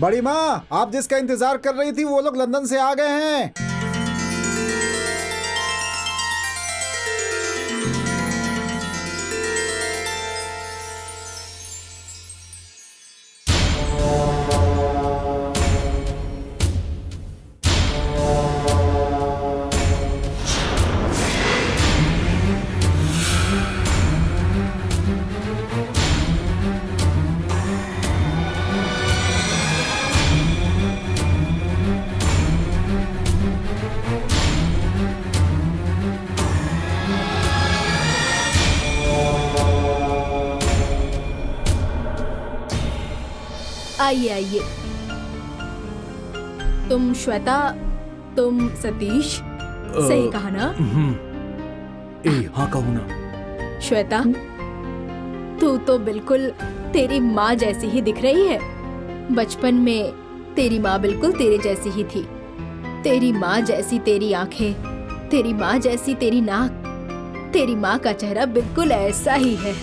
बड़ी माँ, आप जिसका इंतजार कर रही थी वो लोग लंदन से आ गए हैं। आइए आइए। तुम श्वेता, तुम सतीश, सही कहा ना? हाँ कहूँ ना। श्वेता, तू तो बिल्कुल तेरी माँ जैसी ही दिख रही है। बचपन में तेरी माँ बिल्कुल तेरे जैसी ही थी। तेरी माँ जैसी तेरी आंखें, तेरी माँ जैसी तेरी नाक, तेरी माँ का चेहरा बिल्कुल ऐसा ही है।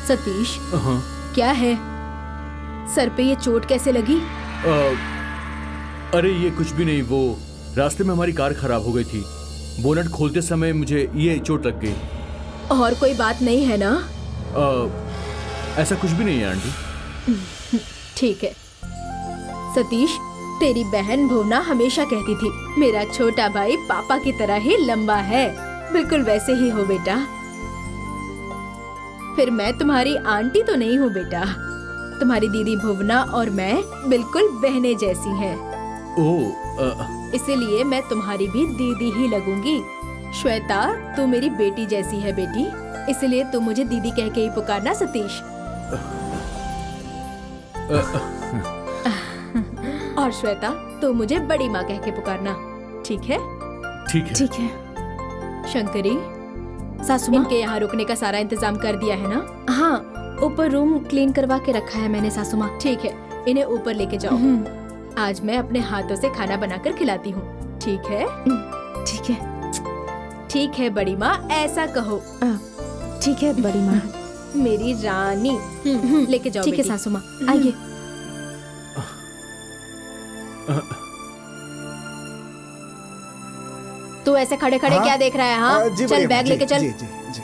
सतीश, क्या है? सर पे ये चोट कैसे लगी? अरे ये कुछ भी नहीं, वो रास्ते में हमारी कार खराब हो गई थी। बोनट खोलते समय मुझे ये चोट लग गई। और कोई बात नहीं है ना? ऐसा कुछ भी नहीं है आंटी। ठीक है। सतीश, तेरी बहन भुवना हमेशा कहती थी मेरा छोटा भाई पापा की तरह ही लंबा है। बिल्कुल वैसे ही हो बेटा। फिर मैं तुम्हारी आंटी तो नहीं हूँ बेटा। तुम्हारी दीदी भुवना और मैं बिल्कुल बहनें जैसी हैं। इसीलिए मैं तुम्हारी भी दीदी ही लगूंगी। श्वेता, तू मेरी बेटी जैसी है बेटी, इसलिए तू मुझे दीदी कह के ही पुकारना सतीश। और श्वेता, तू मुझे बड़ी माँ कह के पुकारना, ठीक है? ठीक है। ठीक है। शंकरी, सासू माँ, इनके यहाँ रुकने का सारा इंतजाम कर दिया है ना? हाँ, ऊपर रूम क्लीन करवा के रखा है मैंने सासू माँ। ठीक है, इन्हें ऊपर लेके जाओ। आज मैं अपने हाथों से खाना बनाकर खिलाती हूँ, ठीक है? ठीक है। ठीक है बड़ी माँ, ऐसा कहो। ठीक है बड़ी माँ। मेरी रानी। लेके जाओ ठीक है बेटी। सासू माँ, आइए। तू ऐसे खड़े खड़े हाँ? क्या देख रहा है? हाँ, जी चल बढ़िया, बैग जी, लेके चल। जी, जी, जी।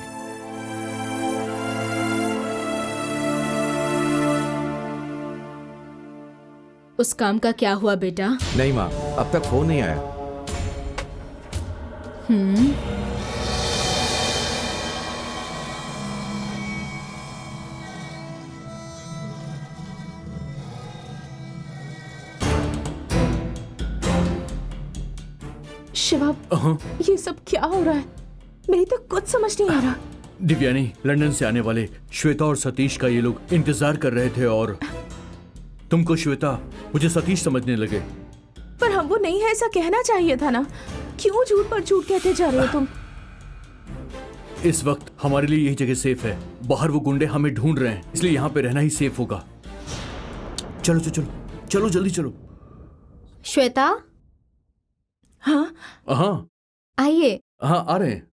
उस काम का क्या हुआ बेटा? नहीं माँ, अब तक फोन नहीं आया। शिवा, ये सब क्या हो रहा है? मेरी तो कुछ समझ नहीं आ रहा। दिव्यानी, लंदन से आने वाले श्वेता और सतीश का ये लोग इंतजार कर रहे थे और तुमको श्वेता, मुझे सतीश समझने लगे। पर हमको नहीं है ऐसा कहना चाहिए था ना। क्यों झूठ पर झूठ कहते जा रहे हो तुम? इस वक्त हमारे लिए यही जगह सेफ है। बाहर वो गुंडे हमें ढूंढ रहे हैं, इसलिए यहाँ पे रहना ही सेफ होगा। चलो चलो चलो चलो, जल्दी चलो। श्वेता, हाँ हाँ आइए। हाँ, आ रहे हैं।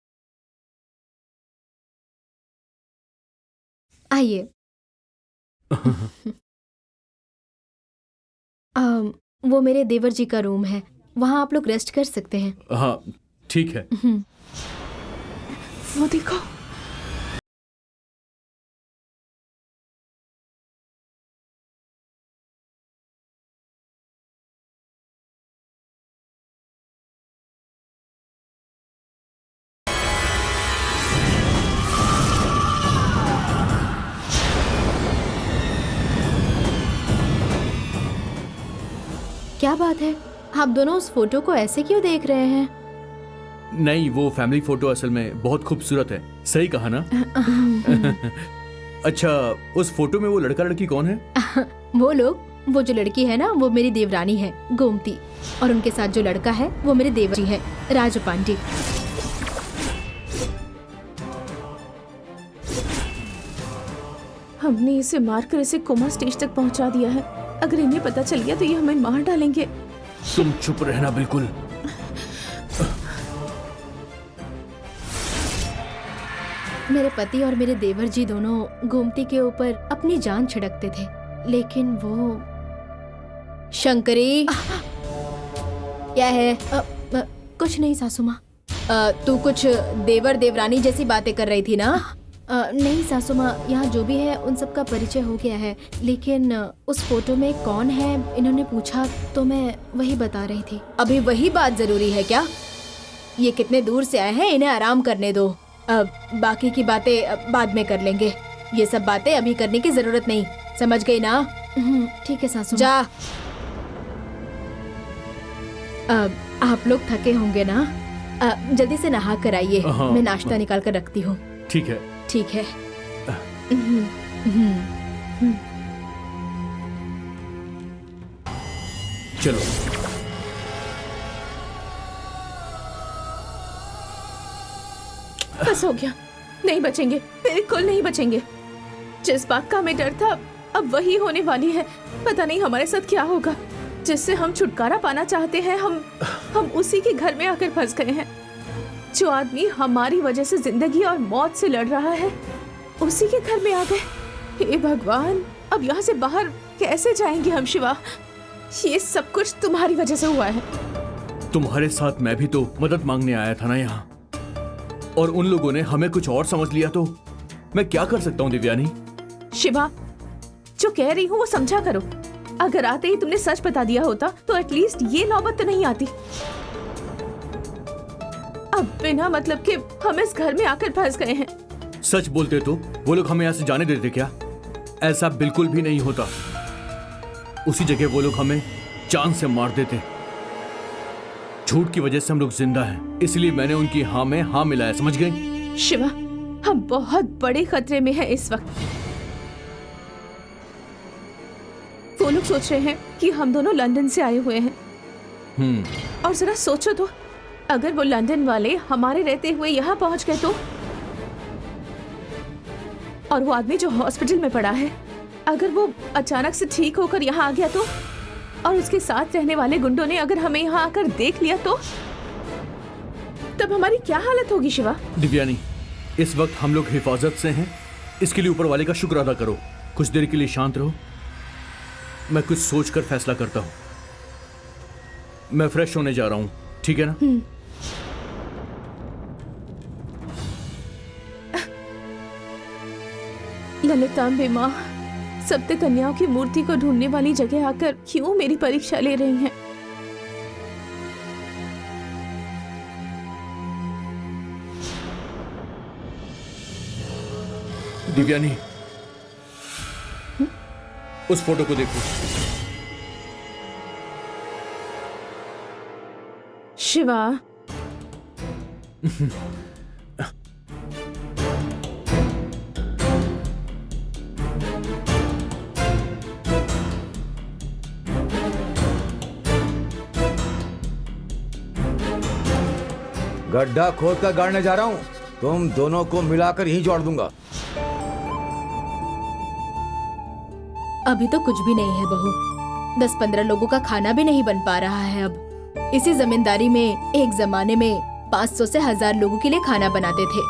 आइए। वो मेरे देवर जी का रूम है, वहाँ आप लोग रेस्ट कर सकते हैं। हाँ ठीक है। वो देखो। क्या बात है, आप दोनों उस फोटो को ऐसे क्यों देख रहे हैं? नहीं, वो फैमिली फोटो असल में बहुत खूबसूरत है। सही कहा ना? अच्छा, उस फोटो में वो लड़का लड़की कौन है? वो लोग, वो जो लड़की है ना, वो मेरी देवरानी है गोमती, और उनके साथ जो लड़का है वो मेरे देवर जी है राजू पांडे। हमने इसे मारकर इसे कोमा स्टेज तक पहुंचा दिया है। अगर इन्हें पता चल गया तो ये हमें मार डालेंगे। तुम चुप रहना बिल्कुल। मेरे पति और मेरे देवर जी दोनों गोमती के ऊपर अपनी जान छिड़कते थे, लेकिन वो शंकरी क्या है? कुछ नहीं सासू माँ। तू कुछ देवर देवरानी जैसी बातें कर रही थी ना? नहीं सासू माँ, यहाँ जो भी है उन सब का परिचय हो गया है, लेकिन उस फोटो में कौन है इन्होंने पूछा तो मैं वही बता रही थी। अभी वही बात जरूरी है क्या? ये कितने दूर से आए हैं, इन्हें आराम करने दो। अब बाकी की बातें बाद में कर लेंगे, ये सब बातें अभी करने की जरूरत नहीं, समझ गई ना? ठीक है सासू। जा। अब आप लोग थके होंगे ना, जल्दी से नहा कर आइए। हाँ, मैं नाश्ता निकाल कर रखती हूँ। ठीक है। ठीक है। चलो। बस हो गया, नहीं बचेंगे, बिल्कुल नहीं बचेंगे। जिस बात का हमें डर था अब वही होने वाली है। पता नहीं हमारे साथ क्या होगा। जिससे हम छुटकारा पाना चाहते हैं हम उसी के घर में आकर फंस गए हैं। जो आदमी हमारी वजह से जिंदगी और मौत से लड़ रहा है उसी के घर में आ गए। हे भगवान, अब यहाँ से बाहर कैसे जाएंगे हम शिवा? ये सब कुछ तुम्हारी वजह से हुआ है। तुम्हारे साथ मैं भी तो मदद मांगने आया था ना यहाँ, और उन लोगों ने हमें कुछ और समझ लिया तो मैं क्या कर सकता हूँ दिव्यानी? शिवा, जो कह रही हूँ वो समझा करो। अगर आते ही तुमने सच बता दिया होता तो एटलीस्ट ये नौबत तो नहीं आती। अब बिना मतलब के हम इस घर में आकर फंस गए हैं। सच बोलते तो वो लोग हमें यहाँ से जाने देते क्या? ऐसा बिल्कुल भी नहीं होता। उसी जगह वो लोग हमें जान से मार देते। झूठ की वजह से हम लोग जिंदा हैं, इसलिए मैंने उनकी हाँ में हाँ मिलाया, समझ गई? शिवा, हम बहुत बड़े खतरे में हैं इस वक्त। वो लोग सोच रहे हैं कि हम दोनों लंदन से आए हुए हैं। और जरा सोचो तो, अगर वो लंदन वाले हमारे रहते हुए यहाँ पहुंच गए तो? और वो आदमी जो हॉस्पिटल में पड़ा है, अगर वो अचानक से ठीक होकर यहाँ आ गया तो? और उसके साथ रहने वाले गुंडों ने अगर हमें यहाँ आकर देख लिया तो? तब हमारी क्या हालत होगी शिवा? दिव्यानी, इस वक्त हम लोग हिफाजत से हैं, इसके लिए ऊपर वाले का शुक्र अदा करो। कुछ देर के लिए शांत रहो, मैं कुछ सोचकर फैसला करता हूँ। मैं फ्रेश होने जा रहा हूँ, ठीक है ना? ललितांबे माँ, सप्त कन्याओं की मूर्ति को ढूंढने वाली जगह आकर क्यों मेरी परीक्षा ले रही हैं? दिव्यानी, उस फोटो को देखो। शिवा, गड्ढा खोद कर गाड़ने जा रहा हूँ, तुम दोनों को मिलाकर ही जोड़ दूंगा। अभी तो कुछ भी नहीं है बहू, 10-15 लोगों का खाना भी नहीं बन पा रहा है। अब इसी जमींदारी में एक जमाने में 500 से 1000 लोगों के लिए खाना बनाते थे।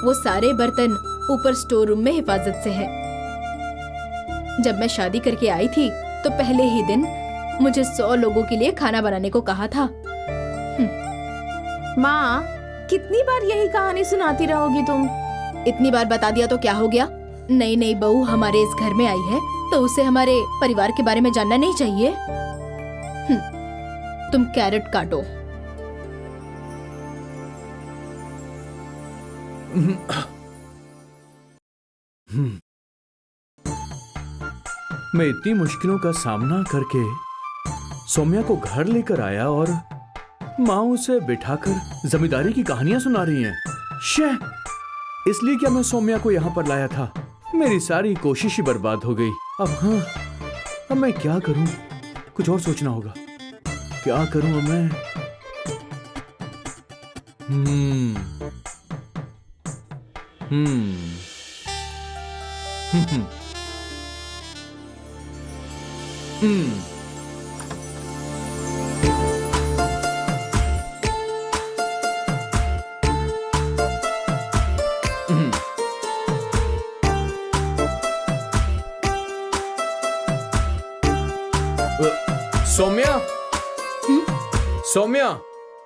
वो सारे बर्तन ऊपर स्टोर रूम में हिफाजत से हैं। जब मैं शादी करके आई थी तो पहले ही दिन मुझे 100 लोगों के लिए खाना बनाने को कहा था। माँ, कितनी बार यही कहानी सुनाती रहोगी तुम? इतनी बार बता दिया तो क्या हो गया? नई नई बहू हमारे इस घर में आई है तो उसे हमारे परिवार के बारे में जानना नहीं चाहिए? तुम कैरेट काटो। मैं इतनी मुश्किलों का सामना करके सौम्या को घर लेकर आया और माँ उसे बिठाकर जमींदारी की कहानियां सुना रही हैं। शे, इसलिए क्या मैं सौम्या को यहाँ पर लाया था? मेरी सारी कोशिश ही बर्बाद हो गई। अब मैं क्या करूं? कुछ और सोचना होगा। क्या करूं अब मैं? सौम्या, सौम्या,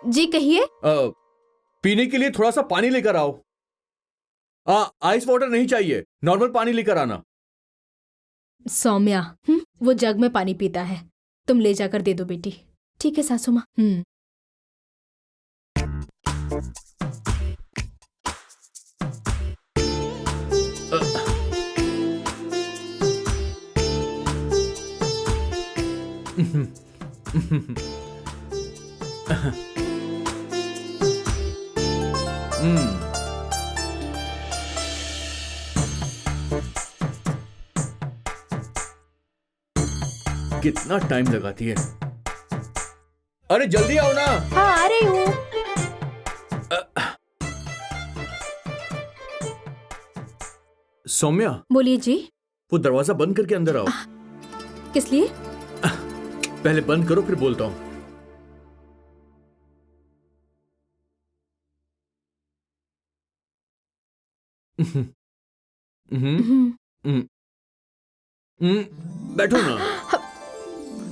जी कहिए। पीने के लिए थोड़ा सा पानी लेकर आओ। आइस वाटर नहीं चाहिए, नॉर्मल पानी लेकर आना। सौम्या, वो जग में पानी पीता है, तुम ले जाकर दे दो बेटी। ठीक है सासू माँ। कितना टाइम लगाती है। अरे जल्दी आओ ना। हाँ आ रही हूँ। सौम्या, बोलिए जी। वो दरवाजा बंद करके अंदर आओ। किस लिए? पहले बंद करो फिर बोलता हूं। बैठो ना।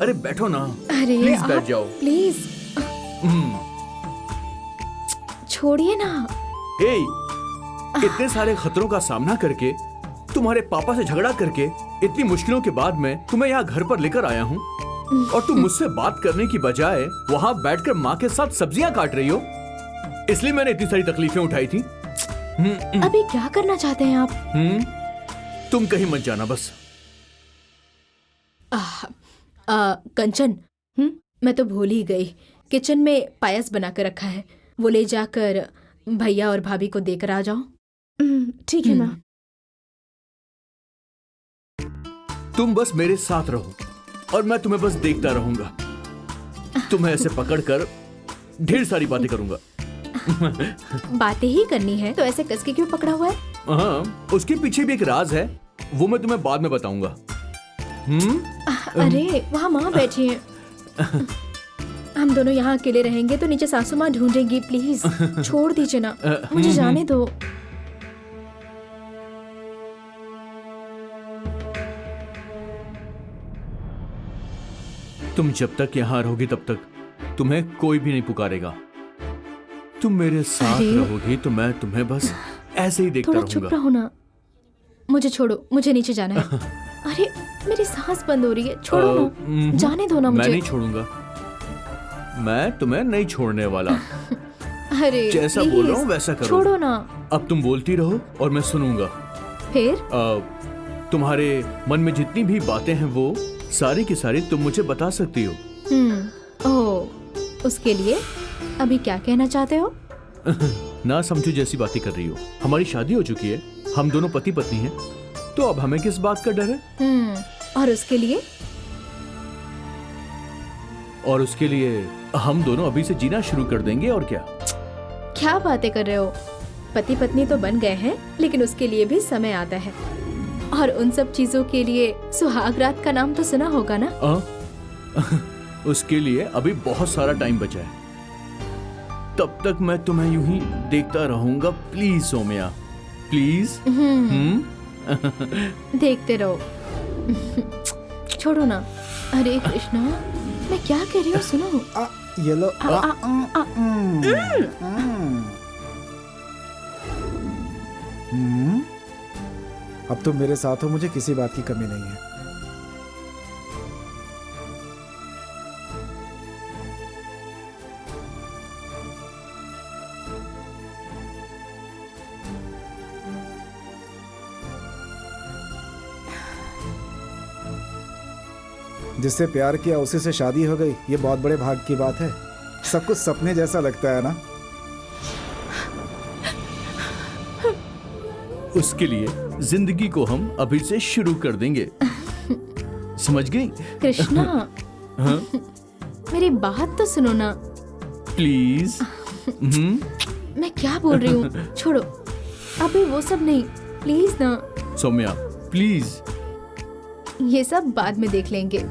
अरे बैठो ना। अरे प्लीज बैठ जाओ। प्लीज छोड़िए ना। ए, इतने सारे खतरों का सामना करके, तुम्हारे पापा से झगड़ा करके, इतनी मुश्किलों के बाद मैं तुम्हें यहाँ घर पर लेकर आया हूँ और तुम मुझसे बात करने की बजाय वहाँ बैठकर माँ के साथ सब्जियां काट रही हो। इसलिए मैंने इतनी सारी तकलीफें उठाई थी। अभी क्या करना चाहते हैं आप? तुम कहीं मत जाना बस। कंचन, मैं तो भूल ही गई। किचन में पायस बना कर रखा है, वो ले जाकर भैया और भाभी को देकर आ जाओ। ठीक है माँ। तुम बस मेरे साथ रहो और मैं तुम्हें बस देखता रहूंगा। तुम्हें ऐसे पकड़कर ढेर सारी बातें करूंगा। बातें ही करनी है तो ऐसे कसके क्यों पकड़ा हुआ है? हाँ, उसके पीछे भी एक राज है, वो मैं तुम्हें बाद में बताऊंगा। अरे वहाँ माँ बैठी हैं। हम दोनों यहाँ अकेले रहेंगे तो नीचे सासू माँ ढूंढेंगी। प्लीज छोड़ दीजिए ना, मुझे जाने दो। तुम जब तक यहाँ रहोगी तब तक तुम्हें कोई भी नहीं पुकारेगा। तुम मेरे साथ रहोगी तो मैं तुम्हें बस ऐसे ही देखता थोड़ा चुप रहूंगा। रहो ना। मुझे छोड़ो, मुझे नीचे जाना है। अरे मेरी सांस बंद हो रही है, छोड़ो ना, जाने दो ना मुझे। मैं नहीं छोड़ूंगा, मैं तुम्हें नहीं छोड़ने वाला। अरे जैसा बोल रहा हूँ वैसा करो। छोड़ो ना। अब तुम बोलती रहो और मैं सुनूंगा। फिर तुम्हारे मन में जितनी भी बातें हैं वो सारी की सारी तुम मुझे बता सकती हो। ओह, उसके लिए अभी क्या कहना चाहते हो? ना समझो जैसी बातें कर रही हो। हमारी शादी हो चुकी है, हम दोनों पति पत्नी हैं, तो अब हमें किस बात का डर है? और उसके लिए? और उसके लिए हम दोनों अभी से जीना शुरू कर देंगे और क्या। क्या बातें कर रहे हो? पति पत्नी तो बन गए हैं, लेकिन उसके लिए भी समय आता है। और उन सब चीजों के लिए सुहाग रात का नाम तो सुना होगा ना? उसके लिए अभी बहुत सारा टाइम बचा है। तब तक मैं तुम्हें यूं ही देखता रहूंगा। Please Saumya, please. देखते रहो। छोड़ो ना। हरे कृष्णा, मैं क्या कह रही हूँ सुनो। ये लो। अब तुम मेरे साथ हो, मुझे किसी बात की कमी नहीं है। जिससे प्यार किया उसी से शादी हो गई, ये बहुत बड़े भाग की बात है। सब कुछ सपने जैसा लगता है ना। उसके लिए जिंदगी को हम अभी से शुरू कर देंगे। समझ गई? कृष्णा, हाँ? मेरी बात तो सुनो ना। प्लीज। मैं क्या बोल रही हूँ? छोड़ो, अभी वो सब नहीं, प्लीज ना। सौम्या प्लीज। ये सब बाद में देख लेंगे।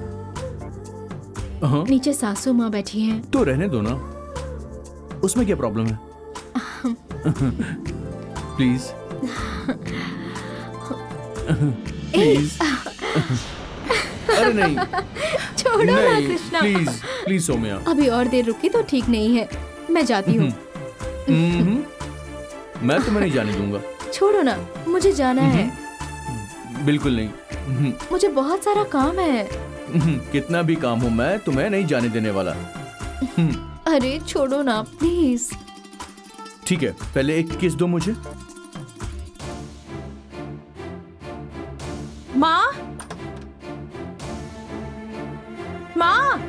हाँ? नीचे सासू माँ बैठी हैं। तो रहने दो ना, उसमें क्या प्रॉब्लम है? Please please. अरे नहीं, छोड़ो ना नहीं कृष्णा। Please please Saumya. अभी और देर रुकी तो ठीक नहीं है, मैं जाती हूँ। मैं तुम्हें नहीं जाने दूंगा। छोड़ो ना, मुझे जाना है। बिल्कुल नहीं। मुझे बहुत सारा काम है। कितना भी काम हो मैं तुम्हें नहीं जाने देने वाला। अरे छोड़ो ना प्लीज। ठीक है, पहले एक किस दो मुझे। माँ, माँ,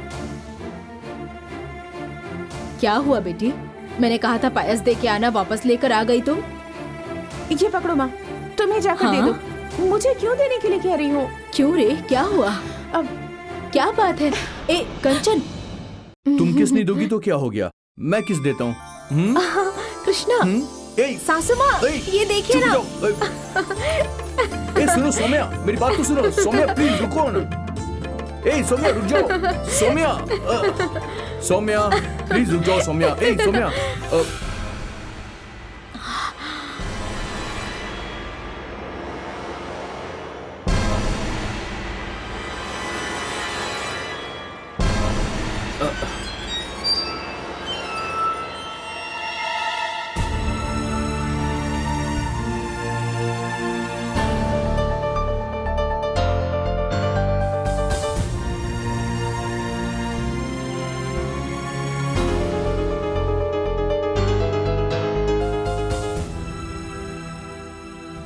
क्या हुआ बेटी? मैंने कहा था पायस दे के आना, वापस लेकर आ गई तुम। ये पकड़ो माँ, तुम्हें जाकर हाँ? दे दो। मुझे क्यों देने के लिए कह रही हो? क्यों रे, क्या हुआ? अब क्या बात है? ए कंचन, तुम किस नहीं दोगी तो क्या हो गया, मैं किस देता हूँ। कृष्णा, ए, सासू माँ, ए, ये देखिए चुप ना। जाओ। ए सुनो सौम्या, मेरी बात तो सुनो। सौम्या प्लीज रुको ना। ए सौम्या रुक जाओ। सौम्या सौम्या प्लीज रुक जाओ। सौम्या, ए सौम्या।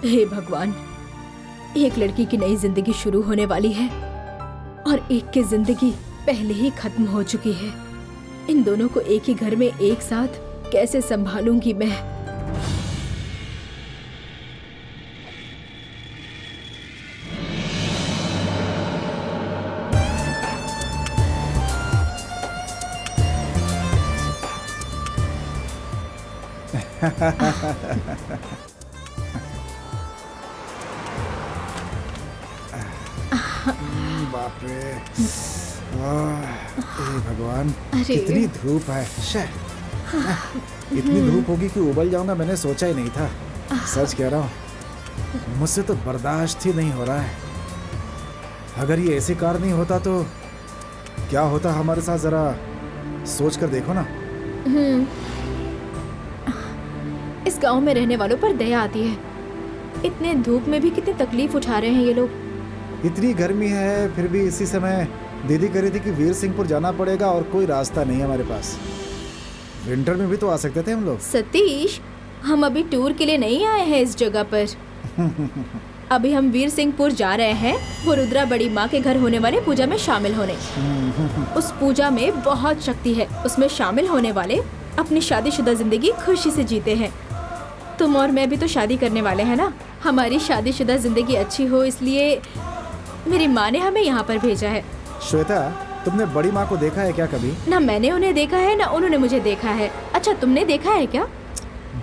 हे भगवान, एक लड़की की नई जिंदगी शुरू होने वाली है और एक की जिंदगी पहले ही खत्म हो चुकी है। इन दोनों को एक ही घर में एक साथ कैसे संभालूंगी मैं? बाप रे, हे भगवान, अरे। कितनी धूप है। इतनी धूप होगी कि उबल जाऊंगा, मैंने सोचा ही नहीं था। सच कह रहा हूँ, मुझसे तो बर्दाश्त ही नहीं हो रहा है। अगर ये ऐसी कार नहीं होता तो क्या होता हमारे साथ, जरा सोच कर देखो ना। इस गांव में रहने वालों पर दया आती है। इतने धूप में भी कितनी तकलीफ उठा रहे हैं ये लोग। इतनी गर्मी है फिर भी इसी समय दीदी कह रही थी कि वीर सिंहपुर जाना पड़ेगा और कोई रास्ता नहीं है हमारे पास। विंटर में भी तो आ सकते थे हम लोग। सतीश, हम अभी टूर के लिए नहीं आए हैं इस जगह पर। अभी हम वीर सिंहपुर जा रहे हैं, वो रुद्रा बड़ी माँ के घर होने वाले पूजा में शामिल होने। उस पूजा में बहुत शक्ति है। उसमें शामिल होने वाले अपनी शादीशुदा जिंदगी खुशी से जीते हैं। तुम और मैं भी तो शादी करने वाले हैं ना। हमारी शादीशुदा जिंदगी अच्छी हो, इसलिए मेरी माँ ने हमें यहाँ पर भेजा है। श्वेता, तुमने बड़ी माँ को देखा है क्या कभी? ना मैंने उन्हें देखा है ना उन्होंने मुझे देखा है। अच्छा, तुमने देखा है क्या?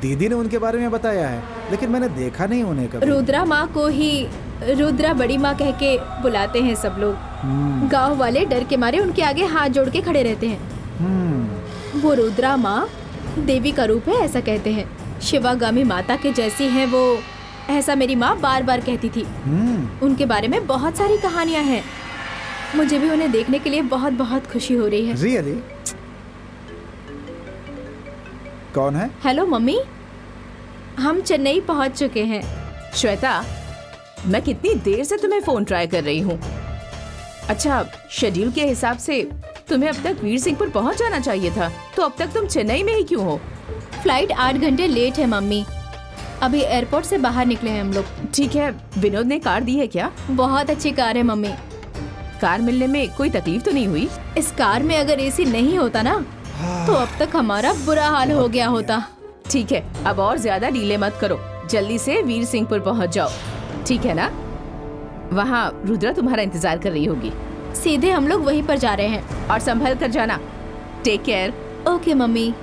दीदी ने उनके बारे में बताया है, लेकिन मैंने देखा नहीं उन्हें कभी। रुद्रा माँ को ही रुद्रा बड़ी माँ कह के बुलाते हैं सब लोग। गांव वाले डर के मारे उनके आगे हाथ जोड़ के खड़े रहते हैं। वो रुद्रा माँ देवी का रूप है ऐसा कहते हैं। शिवागामी माता के जैसी है वो, ऐसा मेरी माँ बार बार कहती थी। उनके बारे में बहुत सारी कहानियाँ हैं। मुझे भी उन्हें देखने के लिए बहुत बहुत खुशी हो रही है। रियली? कौन है? हेलो मम्मी, हम चेन्नई पहुंच चुके हैं। श्वेता, मैं कितनी देर से तुम्हें फोन ट्राई कर रही हूँ। अच्छा, शेड्यूल के हिसाब से तुम्हें अब तक वीर सिंहपुर पहुँच जाना चाहिए था, तो अब तक तुम चेन्नई में ही क्यों हो? फ्लाइट 8 घंटे लेट है मम्मी। अभी एयरपोर्ट से बाहर निकले हैं हम लोग। ठीक है, विनोद ने कार दी है क्या? बहुत अच्छी कार है मम्मी। कार मिलने में कोई तकलीफ तो नहीं हुई? इस कार में अगर एसी नहीं होता ना तो अब तक हमारा बुरा हाल हो गया होता। ठीक है, अब और ज्यादा डीले मत करो, जल्दी से वीर सिंहपुर पहुंच जाओ, ठीक है ना? वहाँ रुद्रा तुम्हारा इंतजार कर रही होगी। सीधे हम लोग वहीं पर जा रहे हैं। और संभल कर जाना। Take care. Okay mummy.